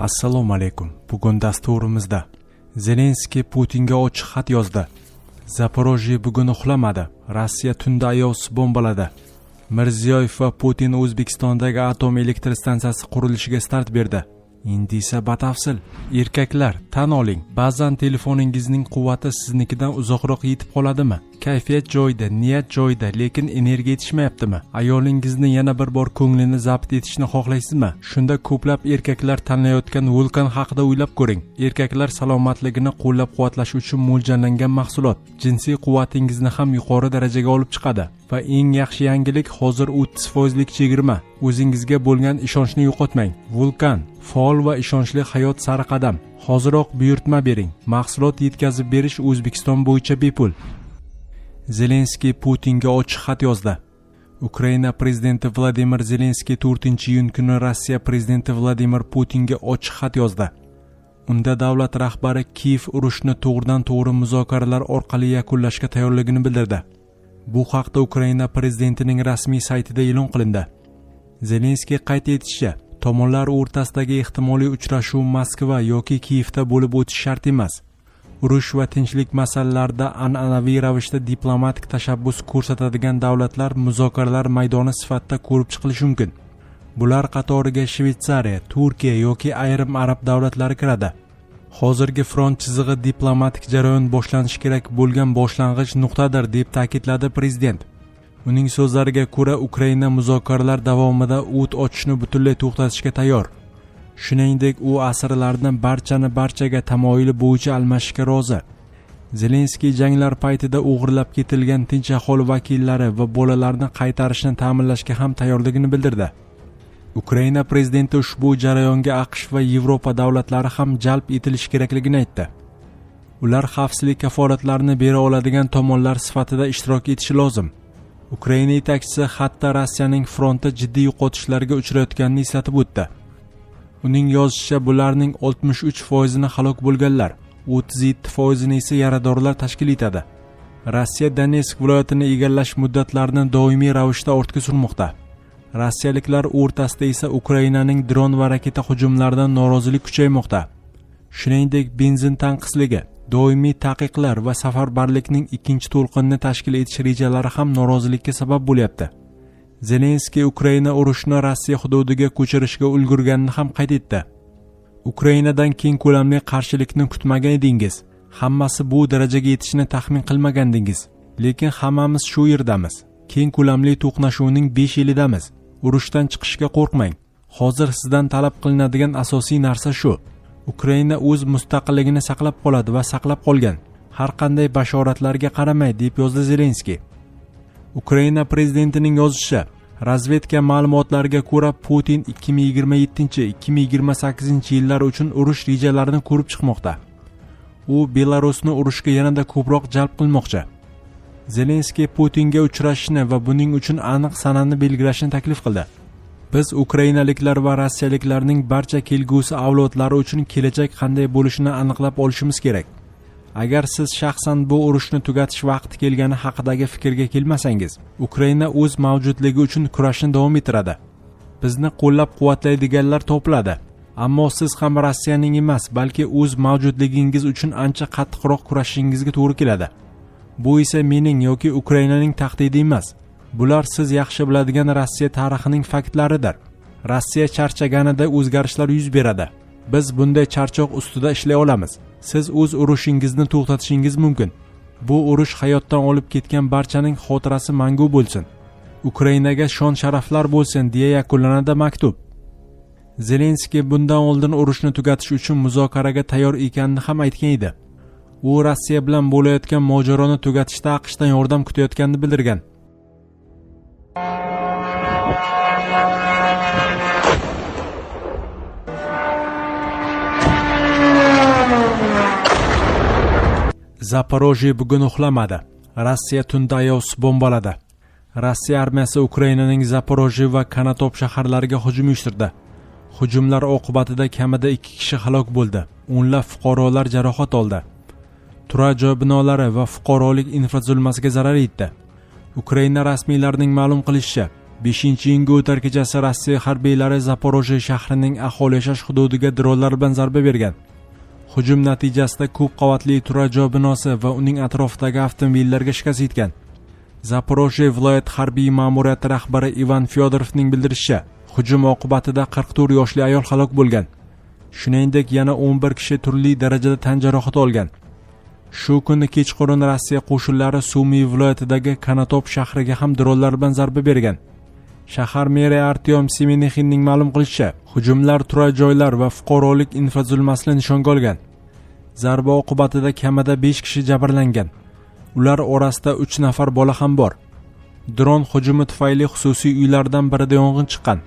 Assalomu alaykum. Bugun dasturimizda Zelenskiy Putinga ochiq xat yozdi. Zaporojye bugun uxlamadi. Rossiya tunda ayovsiz bombaladi. Mirziyoyev va Putin O'zbekistondagi atom elektr stansiyasi qurilishiga start berdi. Endi esa batafsil. Erkaklar, tan oling, ba'zan telefoningizning quvvati siznikidan uzoqroq yetib qoladimi? Kayfiyat joyida, niyat joyida, lekin energiya yetishmayaptimi? Ayolingizni yana bir bor ko'nglini zabt etishni xohlaysizmi? Shunda ko'plab erkaklar tanlayotgan vulkan haqida o'ylab ko'ring. Erkaklar salomatligini qo'llab-quvvatlash uchun mo'ljallangan mahsulot. Jinsiy quvvatingizni ham yuqori darajaga olib chiqadi. Va eng yaxshi yangilik hozir 30% chegirma. O'zingizga bo'lgan ishonchni yo'qotmang. Vulkan faol va ishonchli hayot sari qadam. Hoziroq buyurtma bering. Mahsulot yetkazib berish O'zbekiston bo'yicha bepul. Zelenskiy Putinga ochiq xat yozdi. Ukraina prezidenti Vladimir Zelenskiy 4-iyun kuni Rossiya prezidenti Vladimir Putinga ochiq xat yozdi. Unda davlat rahbari Kiyev urushni to'g'ridan-to'g'ri muzokaralar orqali yakunlashga tayyorligini bildirdi. Bu haqda Ukraina prezidentining rasmiy saytida e'lon qilindi. Zelenskiy qayd etishicha, tomonlar o'rtasidagi ehtimoliy uchrashuv Moskva yoki Kiyevda bo'lib o'tishi shart emas. Urush va tinchlik masalalarida an'anaviy ravishda diplomatik tashabbus ko'rsatadigan davlatlar muzokaralar maydoni sifatida ko'rib chiqilishi mumkin. Bular qatoriga Shveysariya, Turkiya yoki ayrim arab davlatlari kiradi. Hozirgi front chizig'i diplomatik jarayon boshlanishi kerak bo'lgan boshlang'ich nuqtadir, deb ta'kidladi prezident. Uning so'zlariga ko'ra, Ukraina muzokaralar davomida o't ochishni butunlay to'xtatishga tayyor. Shuningdek, u asirlarni barchaga tamoyili bo'yicha almashishga rozi. Zelenskiy janglar paytida o'g'irlab ketilgan tinch aholi vakillari va bolalarni qaytarishni ta'minlashga ham tayyorligini bildirdi. Ukraina prezidenti ushbu jarayonga AQSh va Yevropa davlatlari ham jalb etilishi kerakligini aytdi. Ular xavfsizlik kafolatlarini bera oladigan tomonlar sifatida ishtirok etishi lozim. Ukraina yetakchisi hatto Rossiyaning frontda jiddiy yo'qotishlarga uchrayotganini eslatib o'tdi. Uning yozishicha, bularning 63%ni halok bo'lganlar, 37%ni esa yaradorlar tashkil etadi. Rossiya Donetsk viloyatini egallash muddatlarini doimiy ravishda ortga surmoqda. Rossiyaliklar o'rtasida esa Ukrainaning dron va raketa hujumlaridan norozilik kuchaymoqda. Shuningdek, benzin tanqisligi, doimiy taqiqlar va safarbarlikning ikkinchi to'lqinini tashkil etish rejalari ham norozilikka sabab bo'lyapti. Zelenskiy Ukraina urushni Rossiya hududiga ko'chirishga ulgurganini ham qayd etdi. Ukrainadan keng ko'lamli qarshilikni kutmagan edingiz. Hammasi bu darajaga yetishini taxmin qilmagandingiz. Lekin hammamiz shu yerdamiz. Keng ko'lamli to'qnashuvning 5 yilidamiz. Urushdan chiqishga qo'rqmang. Hozir sizdan talab qilinadigan asosiy narsa shu. Ukraina o'z mustaqilligini saqlab qoladi va saqlab qolgan. Har qanday bashoratlarga qaramay, deb yozdi Zelenskiy. Ukraina prezidentining yozishicha, razvedka ma'lumotlariga ko'ra Putin 2027-2028 yillar uchun urush rejalarini ko'rib chiqmoqda. U Belarusni urushga yanada ko'proq jalb qilmoqchi. Zelenskiy Putinga uchrashishni va buning uchun aniq sanani belgilashni taklif qildi. Biz ukrainaliklar va rossiyaliklarning barcha kelgusi avlodlari uchun kelajak qanday bo'lishini aniqlab olishimiz kerak. Agar siz shaxsan bu urushni tugatish vaqti kelgani haqidagi fikrga kelmasangiz, Ukraina o'z mavjudligi uchun kurashni davom ettiradi. Bizni qo'llab-quvvatlaydiganlar topiladi. Ammo siz ham Rossiyaning emas, balki o'z mavjudligingiz uchun ancha qattiqroq kurashishingizga to'g'ri keladi. Bu esa mening yoki Ukrainaning tahdidi emas. Bular siz yaxshi biladigan Rossiya tarixining faktlaridir. Rossiya charchaganida o'zgarishlar yuz beradi. Biz bunday charchoq ustida ishlay olamiz. Siz o'z urushingizni to'xtatishingiz mumkin. Bu urush hayotdan olib ketgan barchaning xotirasi mangu bo'lsin. Ukrainaga shon-sharaflar bo'lsin, deya yakunlanadi maktub. Zelenskiy bundan oldin urushni tugatish uchun muzokaraga tayyor ekanini ham aytgan edi. U Rossiya bilan bo'layotgan mojaroni tugatishda AQShdan yordam kutayotganini bildirgan. Zaporojye bugun uxlamadi. Rossiya tunda ayovsiz bombaladi. Rossiya armiyasi Ukrainaning Zaporojye va Konotop shaharlariga hujum uyushtirdi. Hujumlar oqibatida kamida 2 kishi halok bo'ldi. O'nlab fuqarolar jarohat oldi. Turar joy binolari va fuqarolik infratuzilmasiga zarar yetdi. Ukraina rasmiylarining ma'lum qilishicha, 5-iyunga o'tar kechasi Rossiya harbiylari Zaporojye shahrining aholi yashash hududiga dronlar bilan zarba bergan. Hujum natijasida ko'p qavatli turar joy binosi va uning atrofidagi avtomobillarga shikast yetgan. Zaporojye viloyat harbiy ma'muriyati rahbari Ivan Fyodorovning bildirishicha, hujum oqibatida 44 yoshli ayol halok bo'lgan. Shuningdek, yana 11 kishi turli darajada tan jarohati olgan. Shu kuni kechqurun Rossiya qo'shinlari Sumy viloyatidagi Kanatop shahriga ham dronlar bilan zarba bergan. Shahar meri Artyom Semenixinning ma'lum qilishicha, hujumlar turar joylar va fuqarolik infratuzilmasini nishonga olgan. Zarba oqibatida kamida 5 kishi jabrlangan. Ular orasida 3 nafar bola ham bor. Dron hujumi tufayli xususiy uylardan birida yong'in chiqqan.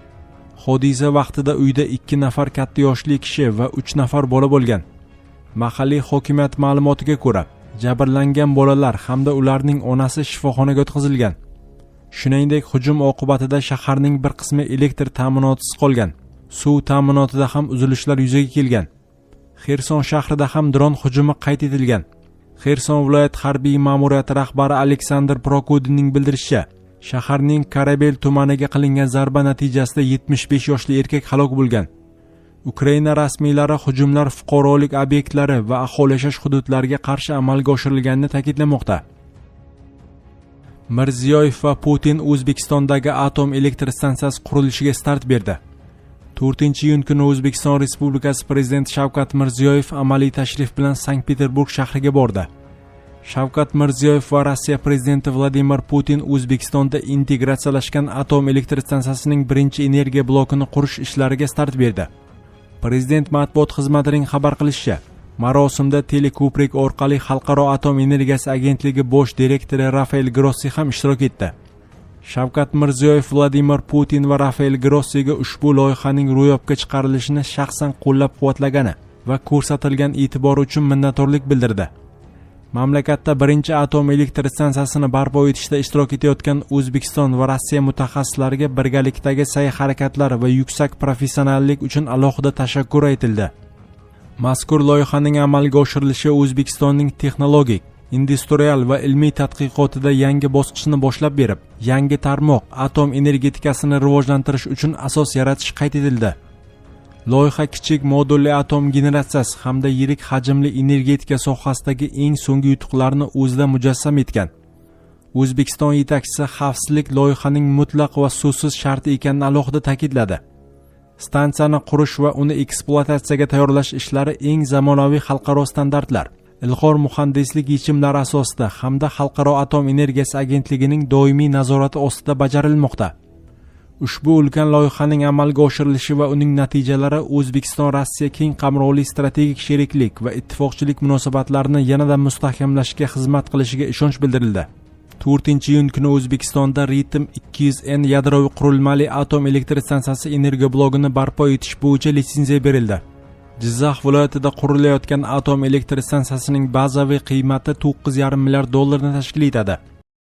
Hodisa vaqtida uyda 2 nafar katta yoshli kishi va 3 nafar bola bo'lgan. Mahalliy hokimiyat ma'lumotiga ko'ra, jabrlangan bolalar hamda ularning onasi shifoxonaga o'tkazilgan. Shuningdek, hujum oqibatida shaharning bir qismi elektr ta'minotisiz qolgan. Suv ta'minotida ham uzilishlar yuzaga kelgan. Xerson shahrida ham dron hujumi qayd etilgan. Xerson viloyat harbiy ma'muriyati rahbari Aleksandr Prokudinning bildirishicha, shaharning Karabel tumaniga qilingan zarba natijasida 75 yoshli erkak halok bo'lgan. Ukraina rasmiylari hujumlar fuqarolik obyektlari va aholi yashash hududlariga qarshi amalga oshirilganini ta'kidlamoqda. Mirziyoyev va Putin O'zbekistondagi atom elektr stansiyasi qurilishiga start berdi. 4-iyun kuni O'zbekiston Respublikasi Prezidenti Shavkat Mirziyoyev amaliy tashrif bilan Sankt-Peterburg shahriga bordi. Shavkat Mirziyoyev va Rossiya prezidenti Vladimir Putin O'zbekistonda integratsiyalashgan atom elektr stansiyasining birinchi energiya blokini qurish ishlariga start berdi. Prezident matbuot xizmatining xabar qilishicha, marosimda teleko'prik orqali Xalqaro atom energiyasi agentligi bosh direktori Rafael Grossi ham ishtirok etdi. Shavkat Mirziyoyev Vladimir Putin va Rafael Grossiga ushbu loyihaning ro'yobga chiqarilishini shaxsan qo'llab-quvvatlagani va ko'rsatilgan e'tibor uchun minnatdorlik bildirdi. Mamlakatda birinchi atom elektr stansiyasini barpo etishda ishtirok etayotgan O'zbekiston va Rossiya mutaxassislariga birgalikdagi sa'y-harakatlar va yuksak professionallik uchun alohida tashakkur aytildi. Mazkur loyihaning amalga oshirilishi O'zbekistonning texnologik, industrial va ilmiy tadqiqotida yangi bosqichni boshlab berib, yangi tarmoq atom energetikasini rivojlantirish uchun asos yaratish qayd etildi. Loyiha kichik modulli atom generatsiyasi hamda yirik hajmli energetika sohasidagi eng so'nggi yutuqlarni o'zida mujassam etgan. O'zbekiston yetakchisi xavfsizlik loyihaning mutlaq va so'zsiz sharti ekanini alohida ta'kidladi. Stansiyani qurish va uni ekspluatatsiyaga tayyorlash ishlari eng zamonaviy xalqaro standartlar, ilg'or muhandislik yechimlari asosida hamda Xalqaro atom energiyasi agentligining doimiy nazorati ostida bajarilmoqda. Ushbu ulkan loyihaning amalga oshirilishi va uning natijalari O'zbekiston-Rossiya keng qamrovli strategik sheriklik va ittifoqchilik munosabatlarini yanada mustahkamlashga xizmat qilishiga ishonch bildirildi. 4-iyun kuni O'zbekistonda Ritim 200N yadroviy qurilmali atom elektr stansiyasi energiya blogini barpo etish bo'yicha litsenziya berildi. Jizzax viloyatida qurilayotgan atom elektr stansiyasining bazaviy qiymati $9,5 milliard tashkil etadi.